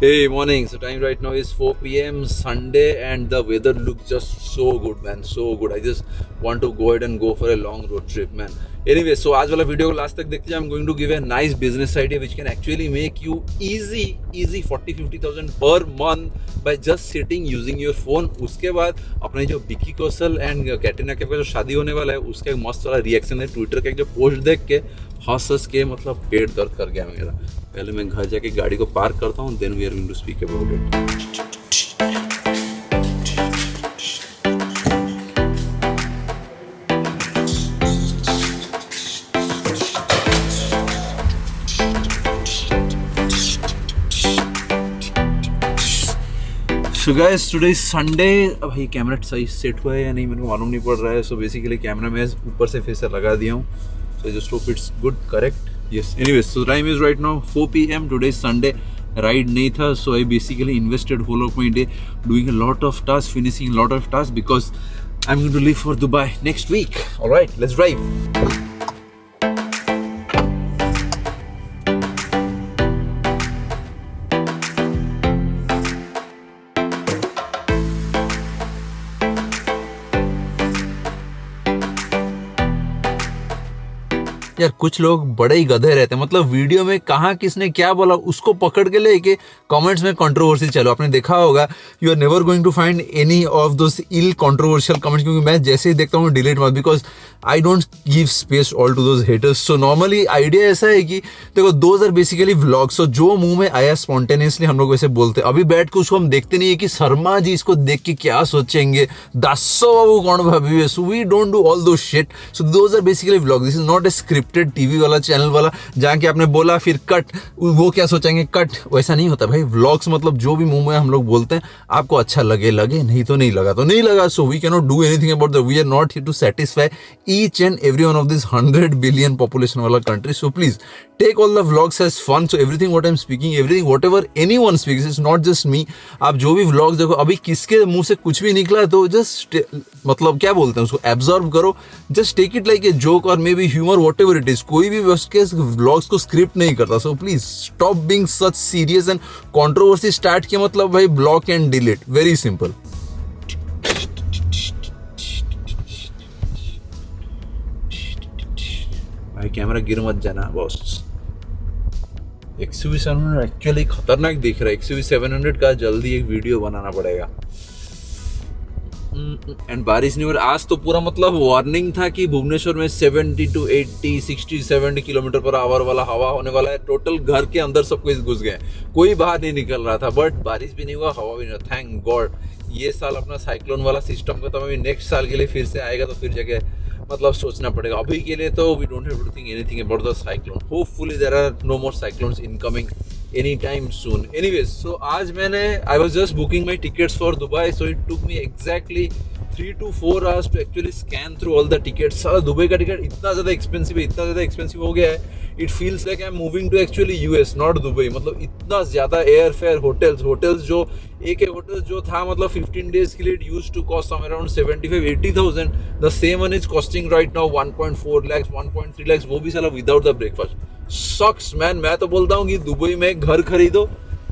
Hey, morning. So time right now is 4 p.m. Sunday and the weather looks just so good, man. So good. I just want to go ahead and go for a long road trip, man. Anyway, so आज वाला video को last तक देखते हैं. I'm going to give a nice business idea which can actually make you easy 40-50,000 per month by just sitting using your phone. उसके बाद अपने जो विकी कौशल एंड कैटरीना कैफ का जो शादी होने वाला है उसका एक मस्त वाला रिएक्शन है ट्विटर का एक जो पोस्ट देख के हंस के मतलब पेट दर्द कर गया मेरा. पहले मैं घर जाके गाड़ी को पार्क करता हूँ, then we are going to speak about it. So guys, today is Sunday. अब भाई कैमरा सही सेट हुआ है या नहीं मेरे को मालूम नहीं पड़ रहा है. सो बेसिकली कैमरा मैं ऊपर से फिर से लगा दिया हूँ. So just hope it's good, correct. Yes. Anyways, so time is right now 4 p.m. Today is Sunday. Ride नहीं था, so I basically invested whole of my day doing a lot of tasks, finishing a lot of tasks because I'm going to leave for Dubai next week. All right, let's drive. यार कुछ लोग बड़े ही गधे रहते हैं. मतलब video में कहाँ किसने क्या बोला उसको पकड़ के लेके कमेंट्स में कंट्रोवर्सी चलो. आपने देखा होगा you are never going to find any of those ill controversial comments, क्योंकि मैं जैसे ही देखता हूँ डिलीट मत, because I don't give space all to those haters. So normally idea ऐसा है कि देखो दोज आर बेसिकली व्लॉग्स. सो जो मुंह में आया स्पॉन्टेनियसली हम लोग वैसे बोलते हैं. अभी बैठ के उसको हम देखते नहीं है कि शर्मा जी इसको देख के क्या सोचेंगे, दासो बाबू कौन भाभी. So we don't do all those shit. So those are basically vlog. This is not a scripted TV वाला चैनल वाला जहाँ के आपने बोला फिर कट, वो क्या सोचेंगे कट. वैसा नहीं होता भाई. व्लॉग्स मतलब जो भी मुंह में हम लोग बोलते हैं, आपको अच्छा लगे लगे, नहीं तो नहीं लगा तो नहीं लगा. So we can not do anything about that. We are not here to satisfy each and every one of this 100 billion population वाला country. So please take all the vlogs as fun. So everything what I'm speaking, everything whatever anyone speaks, it's not just me. आप जो भी vlogs देखो, अभी किसके मुंह से कुछ भी निकला तो just मतलब क्या बोलते हैं उसको absorb करो. Just take it like a joke or maybe humor, whatever it is. कोई भी उसके vlogs को script नहीं करता. So please stop being such serious and controversy start किया मतलब भाई block and delete. Very simple. भाई कैमरा गिर मत जाना बॉस. XUV 700 एक्चुअली खतरनाक दिख रहा है. XUV 700 का जल्दी एक वीडियो बनाना पड़ेगा. एंड बारिश नहीं हो रही आज तो. पूरा मतलब वार्निंग था कि भुवनेश्वर में 70 to 80 60-70 किलोमीटर पर आवर वाला हवा होने वाला है. टोटल घर के अंदर सब कुछ घुस गए, कोई बाहर नहीं निकल रहा था. बट बारिश भी नहीं हुआ, हवा भी नहीं हुआ. Thank God. ये साल अपना साइक्लोन वाला सिस्टम खत्म. अभी नेक्स्ट साल के लिए फिर से आएगा तो फिर जगह मतलब सोचना पड़ेगा. अभी के लिए तो we don't have to think anything about the cyclone. Hopefully there are no more cyclones incoming any time soon. Anyways, so आज मैंने I was just booking my tickets for Dubai. So it took me exactly 3 to 4 hours to actually scan through all the tickets. सारा Dubai का ticket इतना ज़्यादा expensive हो गया है. It feels like I am moving to actually US not Dubai. मतलब इतना ज़्यादा एयर फेयर. होटल्स जो एक होटल जो था मतलब 15 days के लिए it used to cost some around 75-80,000. The same one is costing right now 1.4 lakhs 1.3 lakhs, वो भी साला without the breakfast. Sucks man. मैं तो बोलता हूँ कि दुबई में घर खरीदो.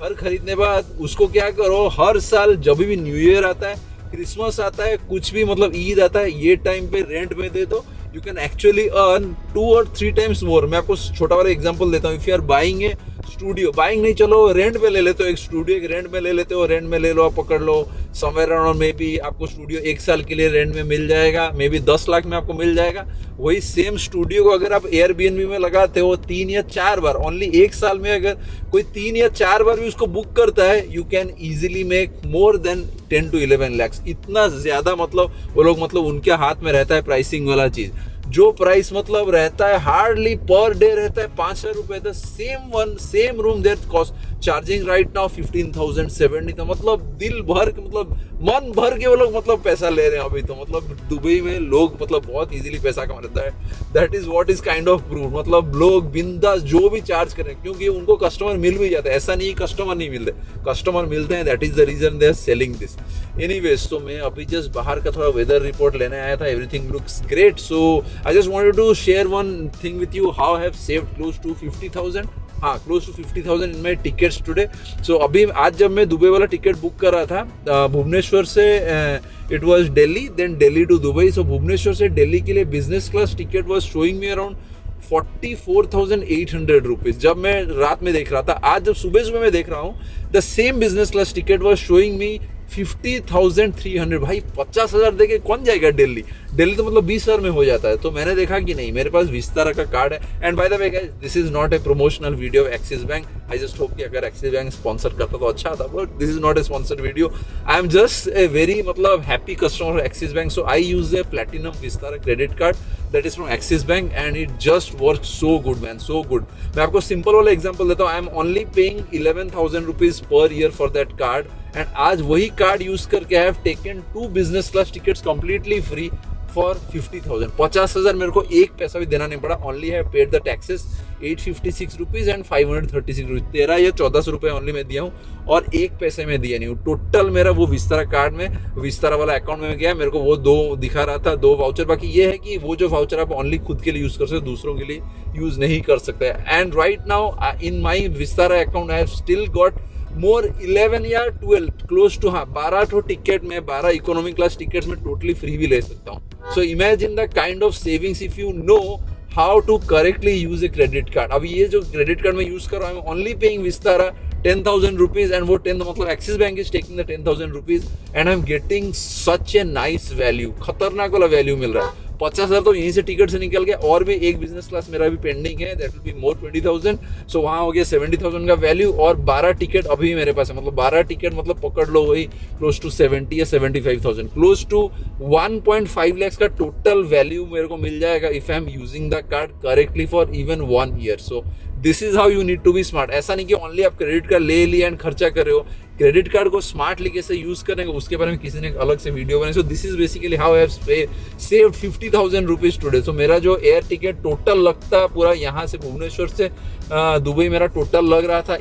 घर खरीदने बाद उसको क्या करो, हर साल जब भी न्यू ईयर आता है, क्रिसमस आता है, कुछ भी मतलब ईद आता है, ये टाइम पे रेंट में दे दो. You can actually earn 2 or 3 times more. मैं आपको छोटा वाला एग्जांपल देता हूँ. If you are buying a studio, buying नहीं, चलो रेंट पे ले लेते हो. एक स्टूडियो एक रेंट में ले लेते हो. रेंट में ले लो, आप पकड़ लो समवेयर अराउंड मे बी आपको स्टूडियो 1 साल के लिए रेंट में मिल जाएगा. मे बी 10 लाख में आपको मिल जाएगा. वही सेम स्टूडियो को अगर आप Airbnb में लगाते हो 3 या 4 बार, ओनली 1 साल में अगर कोई 3 या 4 बार भी उसको बुक करता है, you can easily make more than 10 to 11 lakhs. इतना ज़्यादा मतलब वो लोग मतलब उनके हाथ में रहता है प्राइसिंग वाला चीज़. जो प्राइस मतलब रहता है हार्डली पर डे रहता है 5,000 रुपए. The same room there cost charging right now 15,000 70. तो मतलब दिल भर के मतलब मन भर के वो लोग मतलब पैसा ले रहे हैं अभी. तो मतलब दुबई में लोग मतलब बहुत इजीली पैसा कमा लेता है. That is what is kind of proof. मतलब लोग बिंदास जो भी चार्ज करें, क्योंकि उनको कस्टमर मिल भी जाता है. ऐसा नहीं कस्टमर नहीं मिलते, कस्टमर मिलते हैं. That is the reason they are selling this. Anyways, तो मैं अभी जस्ट बाहर का थोड़ा वेदर रिपोर्ट लेने आया था. Everything looks great. So I just wanted to share one thing with you, how I have saved close to 50,000 हाँ close to 50,000 in my tickets today. So अभी आज जब मैं दुबई वाला टिकट बुक कर रहा था भुवनेश्वर से it was Delhi, then Delhi to Dubai. So Bhubaneswar से दिल्ली के लिए business class ticket was showing me around 44,800 rupees जब मैं रात में देख रहा था। आज जब सुबह सुबह मैं देख रहा हूँ the same business class ticket was showing मी 50,300। भाई 50,000 देके कौन जाएगा दिल्ली? दिल्ली तो मतलब 20,000 में हो जाता है। तो मैंने देखा कि नहीं, मेरे पास विस्तारा का कार्ड है। And by the way guys, this is not a promotional video of Axis Bank. I just hope कि अगर एक्सिस बैंक स्पॉन्सर करता तो अच्छा था, but this is not a sponsored video. I am just a very मतलब happy customer of Axis Bank. So I use a platinum Vistara credit card that is from Axis Bank and it just work so good man, so good. मैं आपको simple वाला example देता हूँ। I am only paying 11,000 rupees per year for that card and आज वही card use करके I have taken 2 business class tickets completely free for 50,000। 50,000 मेरे को एक पैसा भी देना नहीं पड़ा। Only have paid the taxes 856 rupees and 536 rupees. 13 या 1400 रुपए ओनली मैं दिया हूँ और एक पैसे में दिया नहीं हूँ। टोटल मेरा वो विस्तारा कार्ड में, विस्तारा वाला अकाउंट में गया, मेरे को वो 2 दिखा रहा था, 2 वाउचर। बाकी ये है कि वो जो वाउचर आप ओनली खुद के लिए यूज कर सकते, दूसरों के लिए यूज नहीं कर सकते। And right now in my Vistara account I have still got more 11 या 12 क्लोज टू 12 ठो टिकट में, 12 इकोनॉमिक क्लास टिकट्स में टोटली फ्री भी ले सकता हूँ। So imagine the kind of savings if you know how to correctly use a credit card. अभी ये जो क्रेडिट कार्ड मैं यूज कर रहा हूँ, only paying Vistara 10,000 rupees and वो 10 मतलब axis bank is taking the 10,000 rupees and I am getting such a nice value. खतरनाक वाला वैल्यू मिल रहा है। 50,000 तो यहीं से टिकट से निकल गया और भी एक बिजनेस क्लास मेरा भी पेंडिंग है, दैट विल बी मोर 20,000। सो वहाँ हो गया 70,000 का वैल्यू और 12 टिकट अभी मेरे पास है। मतलब 12 टिकट मतलब पकड़ लो वही क्लोज टू 70 या 75,000, क्लोज टू 1.5 lakhs का टोटल वैल्यू मेरे को मिल जाएगा if I am using the card correctly for even 1 year। So this is how you need to be smart. ऐसा नहीं कि ओनली आप क्रेडिट कार्ड ले लिया एंड खर्चा कर रहे हो। क्रेडिट कार्ड को स्मार्टली कैसे यूज करेंगे उसके बारे में किसी ने एक अलग से वीडियो बनाई। So this is basically how I have saved 50,000 rupees today. So मेरा जो एयर टिकट टोटल लगता पूरा यहाँ से भुवनेश्वर से दुबई मेरा टोटल लग रहा था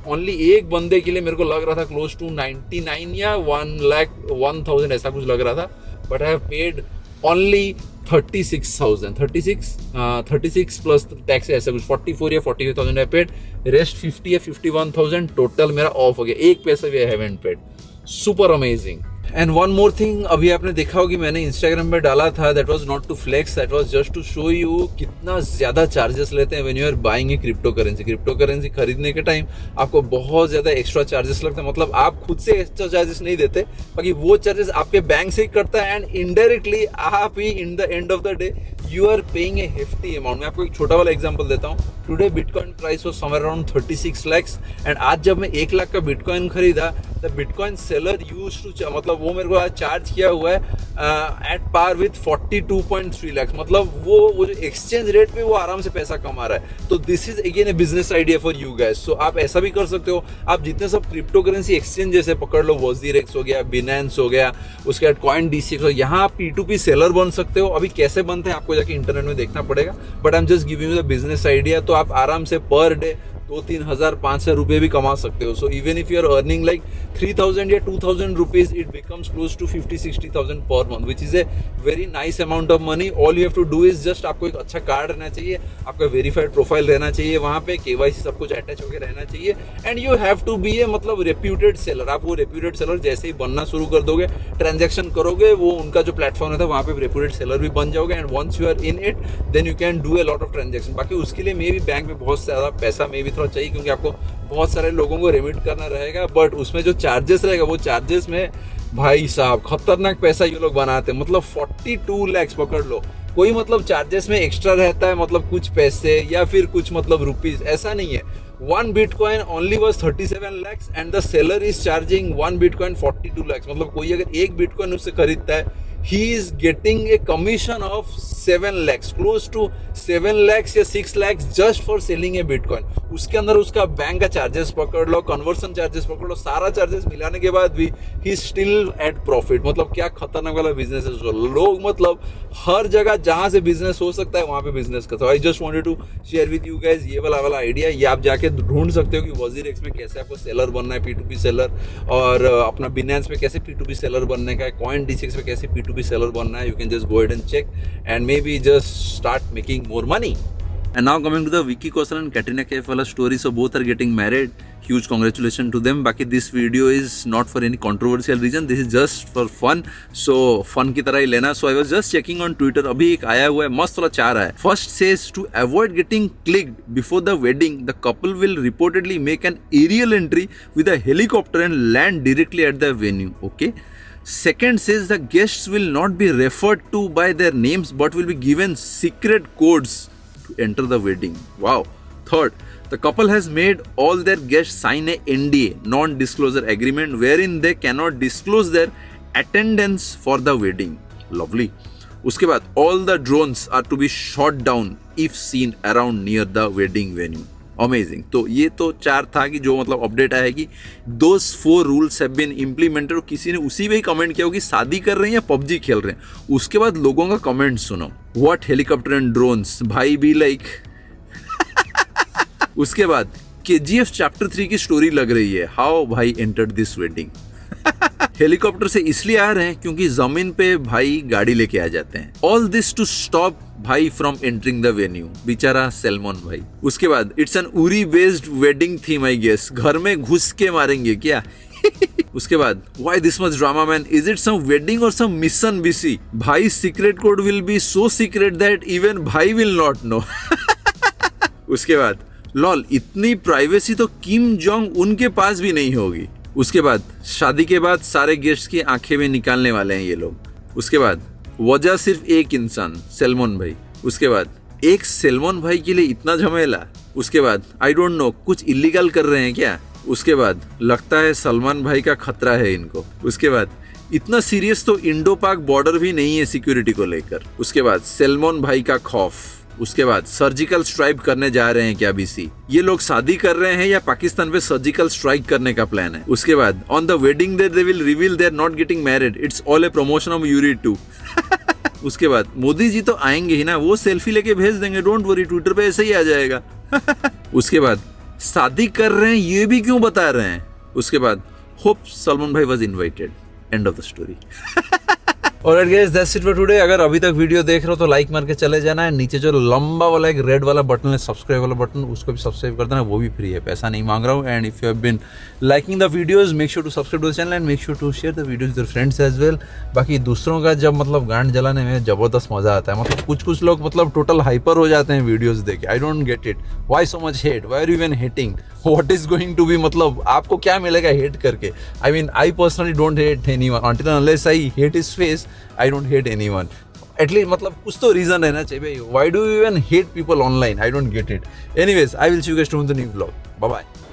ओनली एक बंदे के लिए मेरे को लग रहा था क्लोज टू 99 या 1,01,000 ऐसा कुछ लग रहा था। But I have paid only 36 plus tax ऐसा कुछ 44 या 45,000 आई पेड। रेस्ट 50 या 51,000 टोटल मेरा ऑफ हो गया। एक पैसा भी I haven't paid. Super amazing. And one more thing, अभी आपने देखा होगा मैंने इंस्टाग्राम पे डाला था, that was not to flex, that was just to show you कितना ज्यादा चार्जेस लेते हैं when you are buying a crypto currency. Crypto currency खरीदने के टाइम आपको बहुत ज्यादा एक्स्ट्रा चार्जेस लगते हैं। मतलब आप खुद से एक्स्ट्रा चार्जेस नहीं देते, बाकी वो चार्जेस आपके बैंक से ही करता है एंड इनडायरेक्टली आप ही in the end of the day you are paying a hefty amount. मैं आपको एक छोटा वाला एग्जांपल देता हूँ। Today bitcoin price was somewhere around 36 lakhs and आज जब मैं 1 लाख का बिटकॉइन खरीदा, the bitcoin seller used to मतलब वो मेरे को आज चार्ज किया हुआ है एट पार विथ 42.3 lakhs। मतलब वो जो एक्सचेंज रेट पे वो आराम से पैसा कमा रहा है। तो this is again a business idea for you guys. So आप ऐसा भी कर सकते हो। आप जितने सब क्रिप्टो करेंसी एक्सचेंज जैसे पकड़ लो, वजीरेक्स हो गया, बिनेंस हो गया, उसके बाद कॉइन DCX हो, यहाँ आप P2P सेलर बन सकते हो। अभी कैसे बनते हैं आपको जाके इंटरनेट में देखना पड़ेगा, but I am just giving you the business idea. तो आप आराम से पर डे 2-3 हज़ार 500 रुपये भी कमा सकते हो। So even if you are earning like 3,000 या 2,000 rupees, it becomes close to 50-60,000 per month, which is a very nice amount of money. All you have to do is just आपको एक अच्छा कार्ड रहना चाहिए, आपका वेरीफाइड प्रोफाइल रहना चाहिए, वहाँ पे KYC सब कुछ अटैच होकर रहना चाहिए and you have to be a मतलब रेप्यूटेड सेलर। आप वो रेप्यूटेड सेलर जैसे ही बनना शुरू कर दोगे, ट्रांजेक्शन करोगे, वो उनका जो प्लेटफॉर्म रहता है वहाँ पे रेप्यूटेड सेलर भी बन जाओगे and once you are in it then you can do a lot of transaction. बाकी उसके लिए मे भी बैंक में बहुत ज़्यादा पैसा मे भी थोड़ा चाहिए क्योंकि आपको बहुत सारे लोगों को रेमिट करना रहेगा, बट उसमें जो चार्जेस रहेगा वो चार्जेस में भाई साहब खतरनाक पैसा ये लोग बनाते हैं। मतलब 42 lakhs पकड़ लो, कोई मतलब चार्जेस में एक्स्ट्रा रहता है मतलब कुछ पैसे या फिर कुछ मतलब रुपीज, ऐसा नहीं है। 1 Bitcoin only was 37 lakhs and the seller is charging 1 Bitcoin 42 lakhs। मतलब कोई अगर 1 Bitcoin उससे खरीदता है, he is getting a commission of 7 lakhs, close to 7 lakhs या 6 lakhs just for selling a Bitcoin। उसके अंदर उसका बैंक का चार्जेस पकड़ लो, कन्वर्सन चार्जेस पकड़ लो, सारा चार्जेस मिलाने के बाद भी he is still at profit। मतलब क्या खतरनाक वाला बिजनेस है। लोग मतलब हर जगह जहां से बिजनेस हो सकता है वहां पे बिजनेस करते हो। I just wanted to share with you guys ये वाला आइडिया। ये आप जाके ढूंढ सकते हो कि वजीरेक्स में कैसे आपको सेलर बनना है, P2P सेलर, और अपना बिनेंस में कैसे P2P सेलर बनने का है, कॉइन DCX में कैसे P2P सेलर बनना है। You can just go ahead and check and maybe just start making more money. And now coming to the Vicky Kaushal and Katrina Kaif wala story, so both are getting married. Huge congratulations to them. बाकी this video is not for any controversial reason. This is just for fun. So fun की तरह ही लेना. So I was just checking on Twitter. अभी एक आया हुआ है मस्त वाला चार है. First says to avoid getting clicked before the wedding, the couple will reportedly make an aerial entry with a helicopter and land directly at the venue. Okay. Second says the guests will not be referred to by their names but will be given secret codes to enter the wedding. Wow. Third, the couple has made all their guests sign a NDA, non-disclosure agreement, wherein they cannot disclose their attendance for the wedding. Lovely. उसके बाद all the drones are to be shot down if seen around near the wedding venue. Amazing. तो ये तो चार था कि जो मतलब अपडेट आया कि those 4 rules have been implemented. और किसी ने उसी में ही कमेंट किया हो कि शादी कर रहे हैं या पबजी खेल रहे हैं. उसके बाद लोगों का कमेंट सुनो. What helicopter and drones? भाई भी लाइक. उसके बाद KGF चैप्टर 3 की स्टोरी लग रही है. हाउ भाई एंटर्ड दिस वेडिंग. हेलीकॉप्टर से इसलिए आ रहे हैं क्योंकि जमीन पे भाई गाड़ी लेके आ जाते हैं. ऑल दिस टू स्टॉप भाई फ्रॉम एंटरिंग द वेन्यू. बेचारा सलमान भाई. उसके बाद it's an Uri based wedding theme I guess. घर में घुस के मारेंगे क्या. उसके बाद why this much drama man. Is it some wedding और सम मिशन बीसी. भाई secret code will be so secret that even भाई विल नॉट नो. उसके बाद लॉल इतनी प्राइवेसी तो किम जोंग उनके पास भी नहीं होगी. उसके बाद शादी के बाद सारे गेस्ट की आंखें में निकालने वाले हैं ये लोग. उसके बाद वजह सिर्फ एक इंसान सलमान भाई. उसके बाद एक सलमान भाई के लिए इतना झमेला. उसके बाद आई डोंट नो कुछ इलीगल कर रहे हैं क्या. उसके बाद लगता है सलमान भाई का खतरा है इनको. उसके बाद इतना सीरियस तो इंडो पाक बॉर्डर भी नहीं है सिक्योरिटी को लेकर. उसके बाद सलमान भाई का खौफ. उसके बाद सर्जिकल स्ट्राइक करने जा रहे हैं क्या बीसी. ये लोग शादी कर रहे हैं या पाकिस्तान पे सर्जिकल स्ट्राइक करने का प्लान है. उसके बाद on the wedding day they will reveal they are not getting married. It's all a promotion of Uri 2. उसके बाद मोदी जी तो आएंगे ही ना. वो सेल्फी लेके भेज देंगे. डोंट वरी ट्विटर पे ऐसे ही आ जाएगा. उसके बाद शादी कर रहे हैं ये भी क्यों बता रहे हैं. उसके बाद होप सलमान भाई was invited. And of the story. Alright guys, that's it for today. अगर अभी तक वीडियो देख रहे हो तो लाइक मार के चले जाना है. नीचे जो लंबा वाला एक रेड वाला बटन है सब्सक्राइब वाला बटन, उसको भी सब्सक्राइब कर देना. वो भी फ्री है, पैसा नहीं मांग रहा हूँ. And if you have been liking the videos make sure to subscribe to the channel and make sure to share the videos with your friends as well. बाकी दूसरों का जब मतलब गांड जलाने में जबरदस्त मजा आता है. मतलब कुछ लोग मतलब टोटल हाइपर हो जाते हैं वीडियोस देख के. I don't get it. Why so much hate. Why are you even hating. What is going to be. मतलब आपको क्या मिलेगा हेट करके. I mean I personally don't hate anyone until unless I hate his face. I don't hate anyone. At least मतलब कुछ तो reason रहना चाहिए भाई. Why do you even hate people online? I don't get it. Anyways, I will see you guys soon in the new vlog. Bye bye.